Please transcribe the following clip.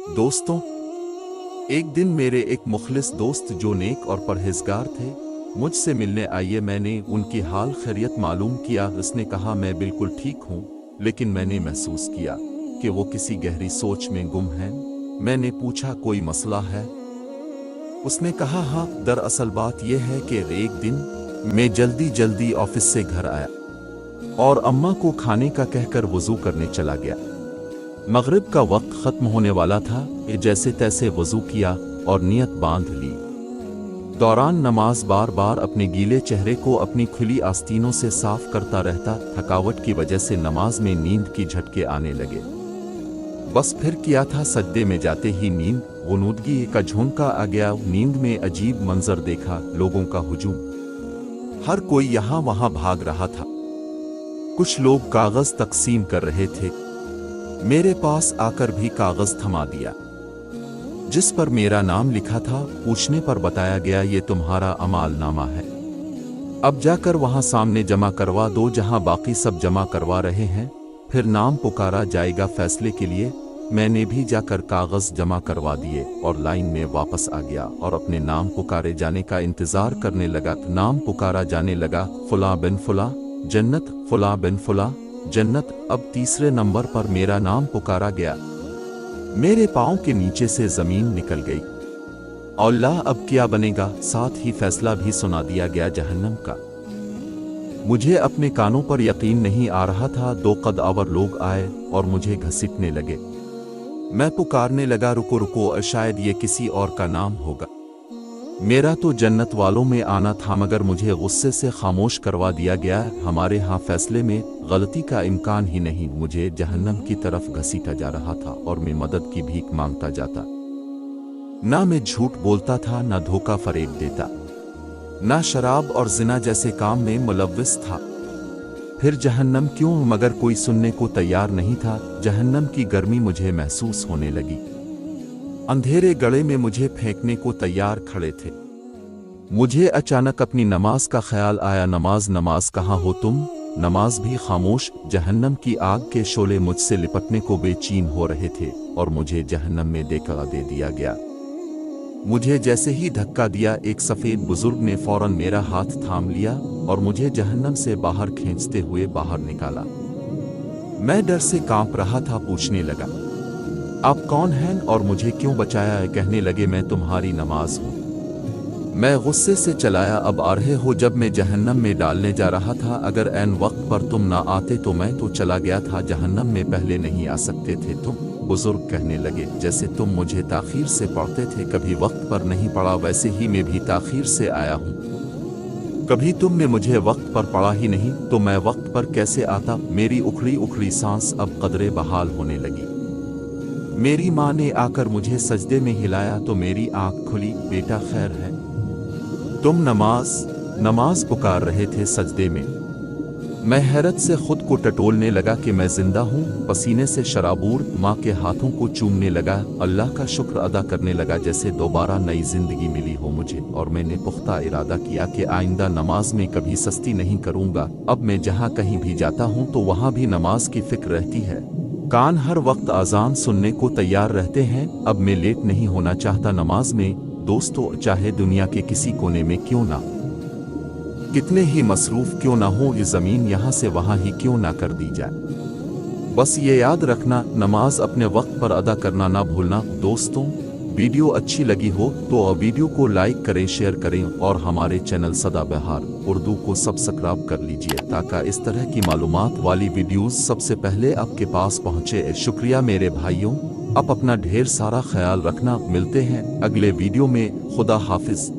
दोस्तों, एक दिन मेरे एक मुखलिस दोस्त जो नेक और परहेजगार थे मुझसे मिलने आए। मैंने उनकी हाल खैरियत मालूम किया। उसने कहा मैं बिल्कुल ठीक हूँ, लेकिन मैंने महसूस किया कि वो किसी गहरी सोच में गुम हैं। मैंने पूछा कोई मसला है? उसने कहा हाँ, दरअसल बात यह है कि एक दिन मैं जल्दी जल्दी ऑफिस से घर आया और अम्मा को खाने का कहकर वुजू करने चला गया। मगरिब का वक्त खत्म होने वाला था। जैसे तैसे वजू किया और नियत बांध ली। दौरान नमाज बार बार अपने गीले चेहरे को अपनी खुली आस्तीनों से साफ करता रहता। थकावट की वजह से नमाज में नींद की झटके आने लगे। बस फिर किया था, सजदे में जाते ही नींद गुनूदगी का झोंका आ गया। नींद में अजीब मंजर देखा, लोगों का हुजूम। हर कोई यहाँ वहाँ भाग रहा था। कुछ लोग कागज तकसीम कर रहे थे। मेरे पास आकर भी कागज थमा दिया जिस पर मेरा नाम लिखा था। पूछने पर बताया गया ये तुम्हारा अमाल नामा है, अब जाकर वहां सामने जमा करवा दो जहां बाकी सब जमा करवा रहे हैं, फिर नाम पुकारा जाएगा फैसले के लिए। मैंने भी जाकर कागज जमा करवा दिए और लाइन में वापस आ गया और अपने नाम पुकारे जाने का इंतजार करने लगा। नाम पुकारा जाने लगा, फुला बिन फुला जन्नत, फुला बिन फुला जन्नत। अब तीसरे नंबर पर मेरा नाम पुकारा गया। मेरे पांव के नीचे से जमीन निकल गई। अल्लाह, अब क्या बनेगा? साथ ही फैसला भी सुना दिया गया जहन्नम का। मुझे अपने कानों पर यकीन नहीं आ रहा था। दो कदआवर लोग आए और मुझे घसीटने लगे। मैं पुकारने लगा रुको रुको, शायद ये किसी और का नाम होगा। मेरा तो जन्नत वालों में आना था, मगर मुझे गुस्से से खामोश करवा दिया गया। हमारे यहाँ फैसले में गलती का इम्कान ही नहीं। मुझे जहन्नम की तरफ घसीटा जा रहा था और मैं मदद की भीख मांगता जाता। ना मैं झूठ बोलता था, ना धोखा फरेब देता, ना शराब और जिना जैसे काम में मुलव्विस था। फिर जहन्नम क्यों? मगर कोई सुनने को तैयार नहीं था। जहन्नम की गर्मी मुझे महसूस होने लगी। अंधेरे गड़े में मुझे फेंकने को तैयार खड़े थे। मुझे अचानक अपनी नमाज का ख्याल आया। नमाज नमाज कहाँ हो तुम? नमाज भी खामोश। जहन्नम की आग के शोले मुझसे लिपटने को बेचैन हो रहे थे और मुझे जहन्नम में धक्का दे दिया गया। मुझे जैसे ही धक्का दिया, एक सफेद बुजुर्ग ने फौरन मेरा हाथ थाम लिया और मुझे जहन्नम से बाहर खींचते हुए बाहर निकाला। मैं डर से कांप रहा था। पूछने लगा आप कौन हैं और मुझे क्यों बचाया है? कहने लगे मैं तुम्हारी नमाज हूँ। मैं गुस्से से चलाया, अब आ रहे हो जब मैं जहन्नम में डालने जा रहा था। अगर ऐन वक्त पर तुम ना आते तो मैं तो चला गया था। जहन्नम में पहले नहीं आ सकते थे तुम। बुजुर्ग कहने लगे जैसे तुम मुझे ताखीर से पढ़ते थे, कभी वक्त पर नहीं पढ़ा, वैसे ही मैं भी ताखीर से आया हूँ। कभी तुमने मुझे वक्त पर पढ़ा ही नहीं, तो मैं वक्त पर कैसे आता? मेरी उखड़ी उखड़ी सांस अब कदरे बहाल होने लगी। मेरी माँ ने आकर मुझे सजदे में हिलाया तो मेरी आंख खुली। बेटा खैर है? तुम नमाज पुकार रहे थे सजदे में। मैं हैरत से खुद को टटोलने लगा कि मैं जिंदा हूँ। पसीने से शराबूर माँ के हाथों को चूमने लगा। अल्लाह का शुक्र अदा करने लगा जैसे दोबारा नई जिंदगी मिली हो मुझे। और मैंने पुख्ता इरादा किया कि आइंदा नमाज में कभी सस्ती नहीं करूँगा। अब मैं जहाँ कहीं भी जाता हूँ तो वहाँ भी नमाज की फिक्र रहती है। कान हर वक्त आजान सुनने को तैयार रहते हैं। अब मैं लेट नहीं होना चाहता नमाज में। दोस्तों, चाहे दुनिया के किसी कोने में क्यों ना, कितने ही मसरूफ क्यों ना हो, ये जमीन यहाँ से वहाँ ही क्यों ना कर दी जाए, बस ये याद रखना नमाज अपने वक्त पर अदा करना ना भूलना। दोस्तों, वीडियो अच्छी लगी हो तो वीडियो को लाइक करें, शेयर करें और हमारे चैनल सदाबहार उर्दू को सब्सक्राइब कर लीजिए ताकि इस तरह की मालूमात वाली वीडियोस सबसे पहले आपके पास पहुंचे। शुक्रिया मेरे भाइयों, आप अपना ढेर सारा ख्याल रखना। मिलते हैं अगले वीडियो में। खुदा हाफिज।